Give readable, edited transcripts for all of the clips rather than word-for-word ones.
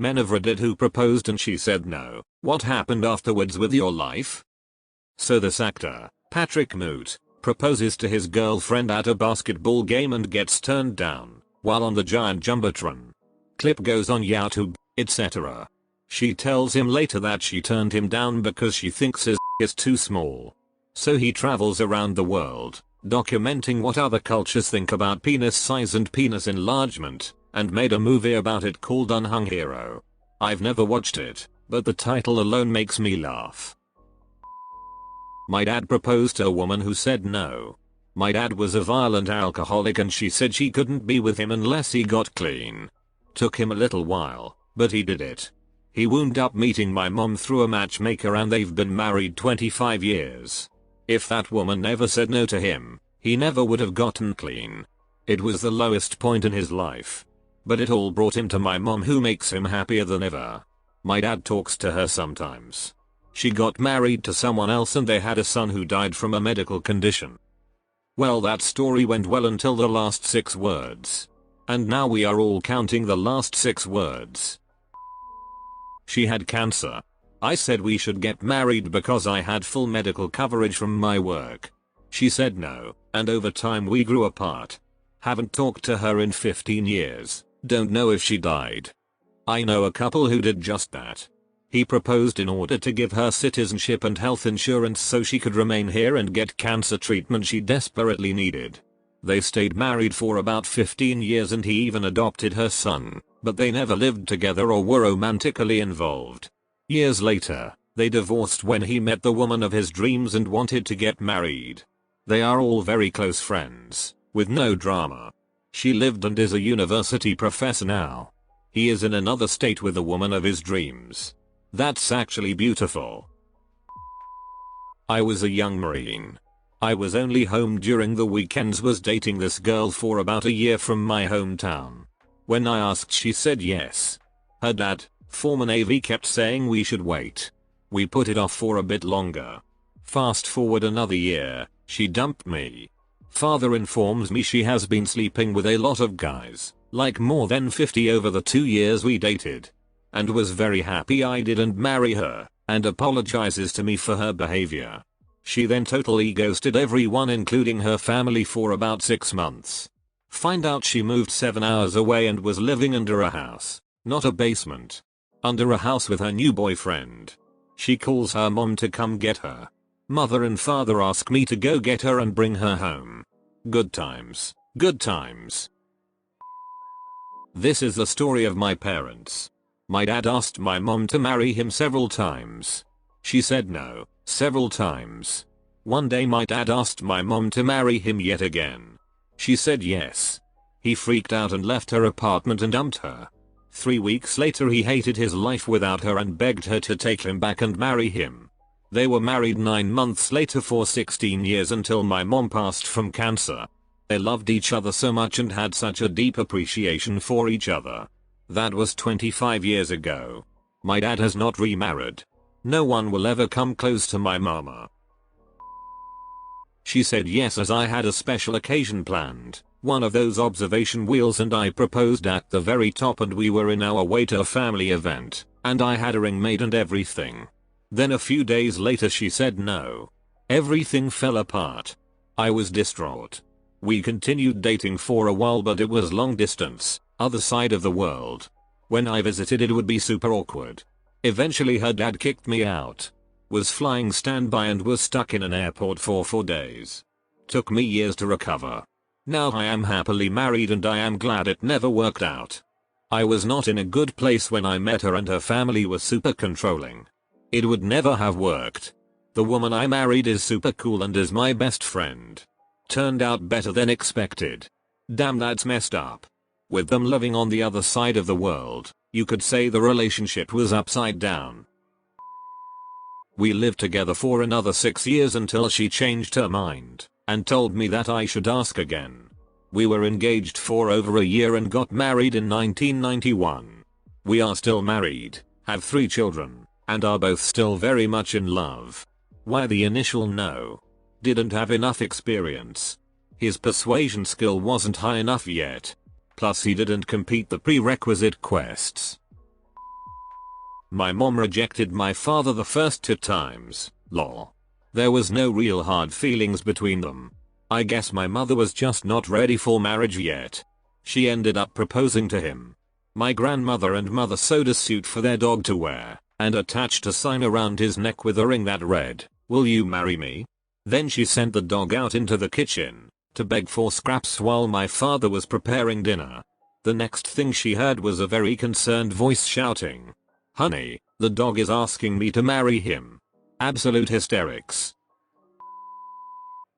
Men of Reddit who proposed and she said no. What happened afterwards with your life? So this actor, Patrick Moot, proposes to his girlfriend at a basketball game and gets turned down while on the giant jumbotron. Clip goes on YouTube, etc. She tells him later that she turned him down because she thinks his is too small. So he travels around the world, documenting what other cultures think about penis size and penis enlargement, and made a movie about it called Unhung Hero. I've never watched it, but the title alone makes me laugh. My dad proposed to a woman who said no. My dad was a violent alcoholic and she said she couldn't be with him unless he got clean. Took him a little while, but he did it. He wound up meeting my mom through a matchmaker and they've been married 25 years. If that woman never said no to him, he never would have gotten clean. It was the lowest point in his life. But it all brought him to my mom who makes him happier than ever. My dad talks to her sometimes. She got married to someone else and they had a son who died from a medical condition. Well, that story went well until the last 6 words. And now we are all counting the last 6 words. She had cancer. I said we should get married because I had full medical coverage from my work. She said no, and over time we grew apart. Haven't talked to her in 15 years, don't know if she died. I know a couple who did just that. He proposed in order to give her citizenship and health insurance so she could remain here and get cancer treatment she desperately needed. They stayed married for about 15 years and he even adopted her son, but they never lived together or were romantically involved. Years later, they divorced when he met the woman of his dreams and wanted to get married. They are all very close friends, with no drama. She lived and is a university professor now. He is in another state with the woman of his dreams. That's actually beautiful. I was a young Marine. I was only home during the weekends, was dating this girl for about a year from my hometown. When I asked, she said yes. Her dad, former Navy, kept saying we should wait. We put it off for a bit longer. Fast forward another year, she dumped me. Father informs me she has been sleeping with a lot of guys, like more than 50 over the 2 years we dated. And was very happy I didn't marry her, and apologizes to me for her behavior. She then totally ghosted everyone including her family for about 6 months. Find out she moved 7 hours away and was living under a house, not a basement. Under a house with her new boyfriend. She calls her mom to come get her. Mother and father ask me to go get her and bring her home. Good times. Good times. This is the story of my parents. My dad asked my mom to marry him several times. She said no, several times. One day my dad asked my mom to marry him yet again. She said yes. He freaked out and left her apartment and dumped her. 3 weeks later he hated his life without her and begged her to take him back and marry him. They were married 9 months later for 16 years until my mom passed from cancer. They loved each other so much and had such a deep appreciation for each other. That was 25 years ago. My dad has not remarried. No one will ever come close to my mama. She said yes as I had a special occasion planned, one of those observation wheels, and I proposed at the very top and we were in our way to a family event, and I had a ring made and everything. Then a few days later she said no. Everything fell apart. I was distraught. We continued dating for a while but it was long distance, other side of the world. When I visited it would be super awkward. Eventually her dad kicked me out. Was flying standby and was stuck in an airport for 4 days. Took me years to recover. Now I am happily married and I am glad it never worked out. I was not in a good place when I met her and her family was super controlling. It would never have worked. The woman I married is super cool and is my best friend. Turned out better than expected. Damn, that's messed up. With them living on the other side of the world, you could say the relationship was upside down. We lived together for another 6 years until she changed her mind and told me that I should ask again. We were engaged for over a year and got married in 1991. We are still married, have 3 children, and are both still very much in love. Why the initial no? Didn't have enough experience. His persuasion skill wasn't high enough yet. Plus he didn't complete the prerequisite quests. My mom rejected my father the first 2 times, lol. There was no real hard feelings between them. I guess my mother was just not ready for marriage yet. She ended up proposing to him. My grandmother and mother sewed a suit for their dog to wear, and attached a sign around his neck with a ring that read, "Will you marry me?" Then she sent the dog out into the kitchen to beg for scraps while my father was preparing dinner. The next thing she heard was a very concerned voice shouting, "Honey, the dog is asking me to marry him." Absolute hysterics.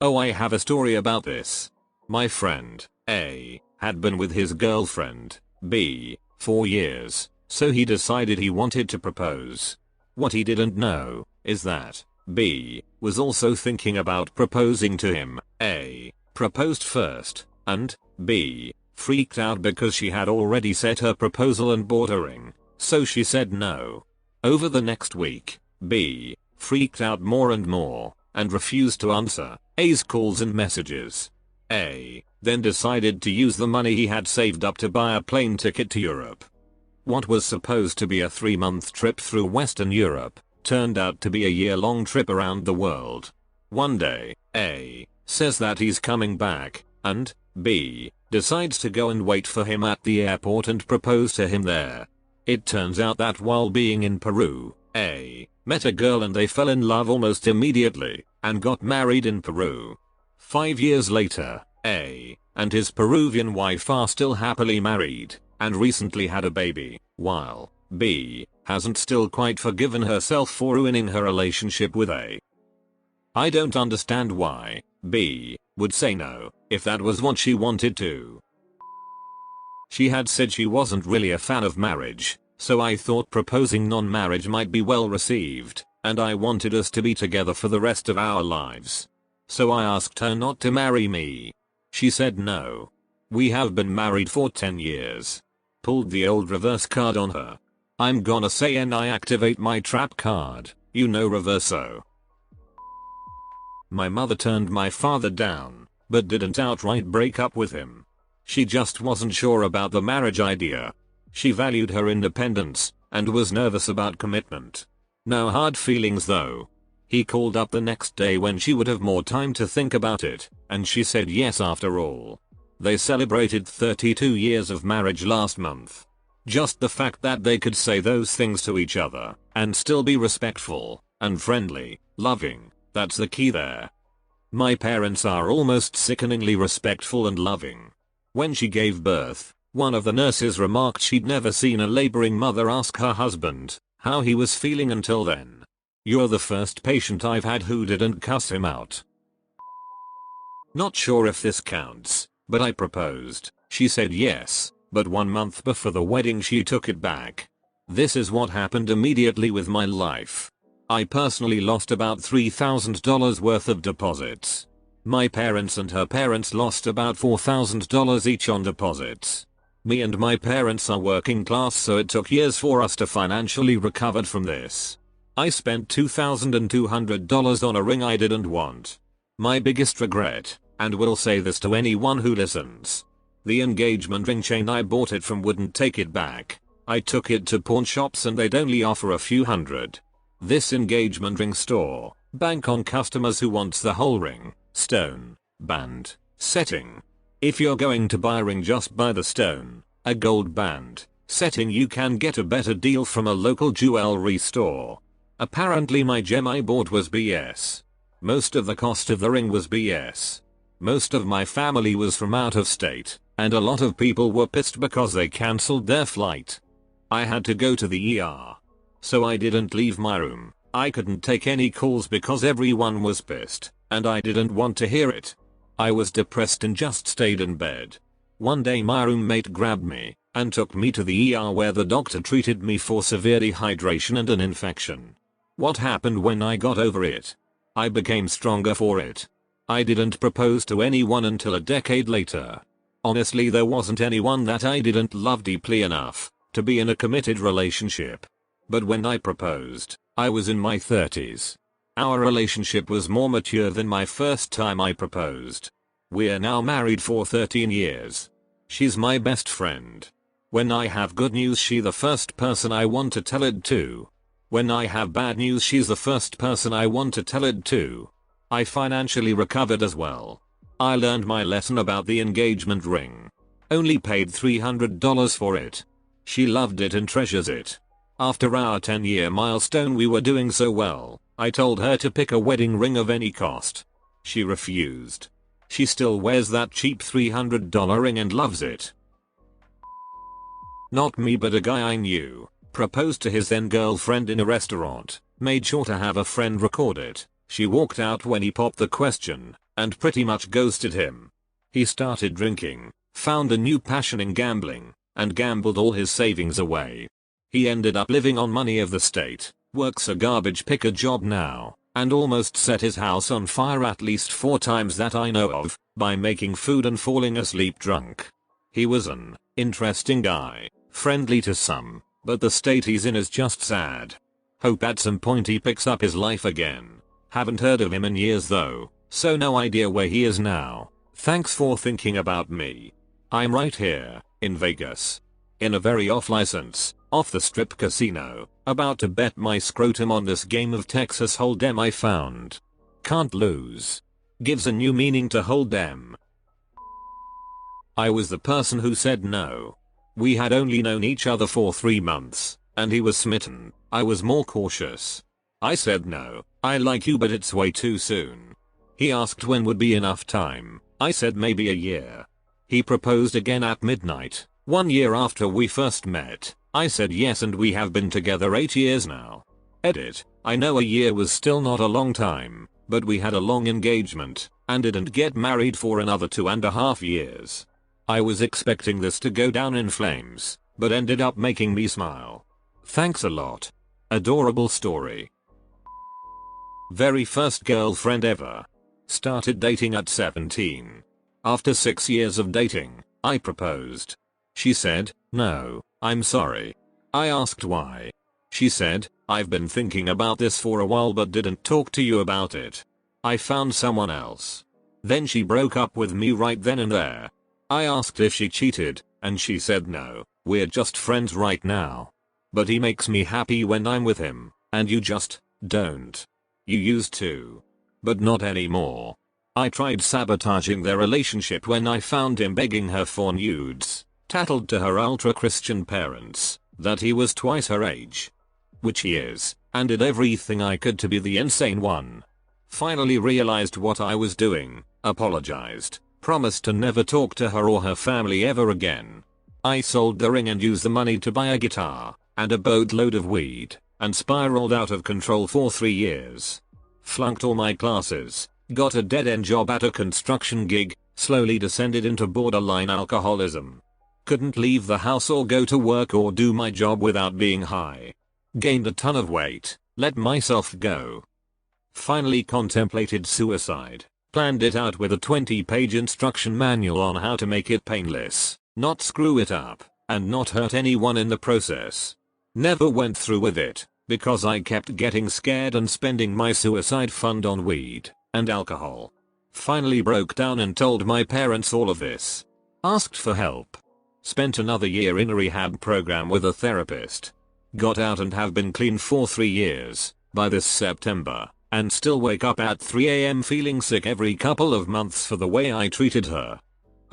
Oh, I have a story about this. My friend, A, had been with his girlfriend, B, for years, so he decided he wanted to propose. What he didn't know is that B was also thinking about proposing to him. A proposed first, and B freaked out because she had already set her proposal and bought a ring, so she said no. Over the next week, B freaked out more and more and refused to answer A's calls and messages. A then decided to use the money he had saved up to buy a plane ticket to Europe. What was supposed to be a 3-month trip through Western Europe turned out to be a year-long trip around the world. One day, A says that he's coming back, and B decides to go and wait for him at the airport and propose to him there. It turns out that while being in Peru, A met a girl and they fell in love almost immediately and got married in Peru. 5 years later, A and his Peruvian wife are still happily married and recently had a baby, while B hasn't still quite forgiven herself for ruining her relationship with A. I don't understand why B would say no if that was what she wanted to. She had said she wasn't really a fan of marriage, so I thought proposing non-marriage might be well received, and I wanted us to be together for the rest of our lives. So I asked her not to marry me. She said no. We have been married for 10 years. Pulled the old reverse card on her. I'm gonna say and I activate my trap card, you know reverso. My mother turned my father down, but didn't outright break up with him. She just wasn't sure about the marriage idea. She valued her independence and was nervous about commitment. No hard feelings though. He called up the next day when she would have more time to think about it, and she said yes after all. They celebrated 32 years of marriage last month. Just the fact that they could say those things to each other and still be respectful and friendly, loving, that's the key there. My parents are almost sickeningly respectful and loving. When she gave birth, one of the nurses remarked she'd never seen a laboring mother ask her husband how he was feeling until then. You're the first patient I've had who didn't cuss him out. Not sure if this counts, but I proposed. She said yes, but 1 month before the wedding she took it back. This is what happened immediately with my life. I personally lost about $3,000 worth of deposits. My parents and her parents lost about $4,000 each on deposits. Me and my parents are working class, so it took years for us to financially recover from this. I spent $2,200 on a ring I didn't want. My biggest regret, and will say this to anyone who listens. The engagement ring chain I bought it from wouldn't take it back. I took it to pawn shops and they'd only offer a few hundred. This engagement ring store bank on customers who wants the whole ring, stone, band, setting. If you're going to buy a ring, just buy the stone, a gold band, setting. You can get a better deal from a local jewelry store. Apparently my gem I bought was BS. Most of the cost of the ring was BS. Most of my family was from out of state, and a lot of people were pissed because they cancelled their flight. I had to go to the ER. So I didn't leave my room. I couldn't take any calls because everyone was pissed, and I didn't want to hear it. I was depressed and just stayed in bed. One day my roommate grabbed me and took me to the ER where the doctor treated me for severe dehydration and an infection. What happened when I got over it? I became stronger for it. I didn't propose to anyone until a decade later. Honestly, there wasn't anyone that I didn't love deeply enough to be in a committed relationship. But when I proposed, I was in my 30s. Our relationship was more mature than my first time I proposed. We're now married for 13 years. She's my best friend. When I have good news, she's the first person I want to tell it to. When I have bad news, she's the first person I want to tell it to. I financially recovered as well. I learned my lesson about the engagement ring. Only paid $300 for it. She loved it and treasures it. After our 10-year milestone we were doing so well, I told her to pick a wedding ring of any cost. She refused. She still wears that cheap $300 ring and loves it. Not me, but a guy I knew proposed to his then girlfriend in a restaurant, made sure to have a friend record it. She walked out when he popped the question, and pretty much ghosted him. He started drinking, found a new passion in gambling, and gambled all his savings away. He ended up living on money of the state, works a garbage picker job now, and almost set his house on fire at least 4 times that I know of, by making food and falling asleep drunk. He was an interesting guy, friendly to some, but the state he's in is just sad. Hope at some point he picks up his life again. Haven't heard of him in years though, so no idea where he is now. Thanks for thinking about me. I'm right here, in Vegas. In a very off-license, off-the-strip casino, about to bet my scrotum on this game of Texas Hold'em I found. Can't lose. Gives a new meaning to Hold'em. I was the person who said no. We had only known each other for 3 months, and he was smitten. I was more cautious. I said no, I like you but it's way too soon. He asked when would be enough time. I said maybe a year. He proposed again at midnight, 1 year after we first met. I said yes and we have been together 8 years now. Edit. I know a year was still not a long time, but we had a long engagement, and didn't get married for another 2.5 years. I was expecting this to go down in flames, but ended up making me smile. Thanks a lot. Adorable story. Very first girlfriend ever. Started dating at 17. After 6 years of dating, I proposed. She said, no, I'm sorry. I asked why. She said, I've been thinking about this for a while but didn't talk to you about it. I found someone else. Then she broke up with me right then and there. I asked if she cheated, and she said no, we're just friends right now. But he makes me happy when I'm with him, and you just don't. You used to. But not anymore. I tried sabotaging their relationship when I found him begging her for nudes, tattled to her ultra-Christian parents that he was twice her age. Which he is, and did everything I could to be the insane one. Finally realized what I was doing, apologized, promised to never talk to her or her family ever again. I sold the ring and used the money to buy a guitar and a boatload of weed, and spiraled out of control for 3 years. Flunked all my classes, got a dead-end job at a construction gig, slowly descended into borderline alcoholism. Couldn't leave the house or go to work or do my job without being high. Gained a ton of weight, let myself go. Finally contemplated suicide. Planned it out with a 20-page instruction manual on how to make it painless, not screw it up, and not hurt anyone in the process. Never went through with it, because I kept getting scared and spending my suicide fund on weed and alcohol. Finally broke down and told my parents all of this. Asked for help. Spent another year in a rehab program with a therapist. Got out and have been clean for 3 years, by this September. And still wake up at 3 AM feeling sick every couple of months for the way I treated her.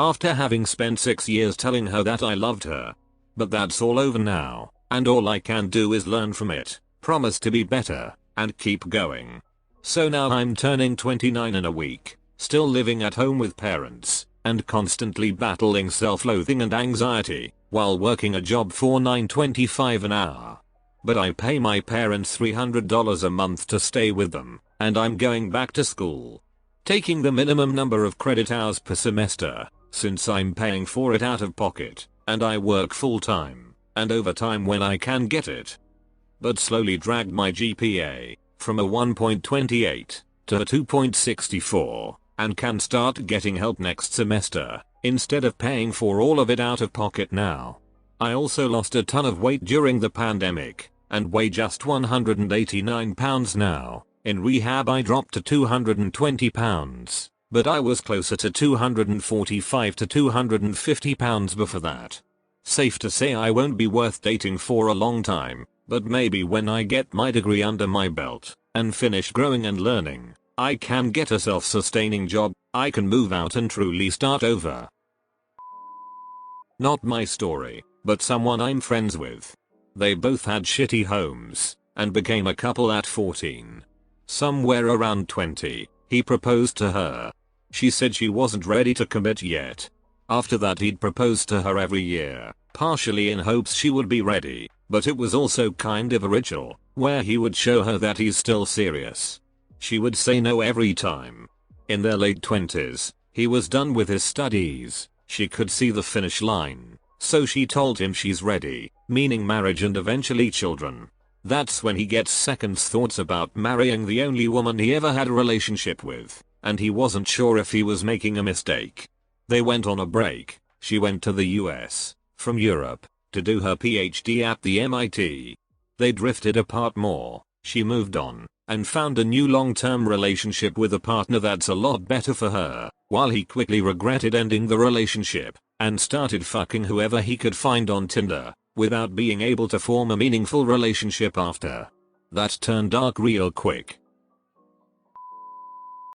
After having spent 6 years telling her that I loved her. But that's all over now, and all I can do is learn from it, promise to be better, and keep going. So now I'm turning 29 in a week, still living at home with parents, and constantly battling self-loathing and anxiety, while working a job for $9.25 an hour. But I pay my parents $300 a month to stay with them, and I'm going back to school. Taking the minimum number of credit hours per semester, since I'm paying for it out of pocket, and I work full-time, and overtime when I can get it. But slowly dragged my GPA, from a 1.28, to a 2.64, and can start getting help next semester, instead of paying for all of it out of pocket now. I also lost a ton of weight during the pandemic, and weigh just 189 pounds now. In rehab I dropped to 220 pounds, but I was closer to 245 to 250 pounds before that. Safe to say I won't be worth dating for a long time, but maybe when I get my degree under my belt and finish growing and learning, I can get a self-sustaining job, I can move out and truly start over. Not my story, but someone I'm friends with. They both had shitty homes and became a couple at 14. Somewhere around 20, he proposed to her. She said she wasn't ready to commit yet. After that he'd proposed to her every year, partially in hopes she would be ready, but it was also kind of a ritual, where he would show her that he's still serious. She would say no every time. In their late 20s, he was done with his studies, she could see the finish line, so she told him she's ready, meaning marriage and eventually children. That's when he gets second thoughts about marrying the only woman he ever had a relationship with, and he wasn't sure if he was making a mistake. They went on a break, she went to the US, from Europe, to do her PhD at the MIT. They drifted apart more, she moved on, and found a new long-term relationship with a partner that's a lot better for her, while he quickly regretted ending the relationship, and started fucking whoever he could find on Tinder, without being able to form a meaningful relationship after. That turned dark real quick.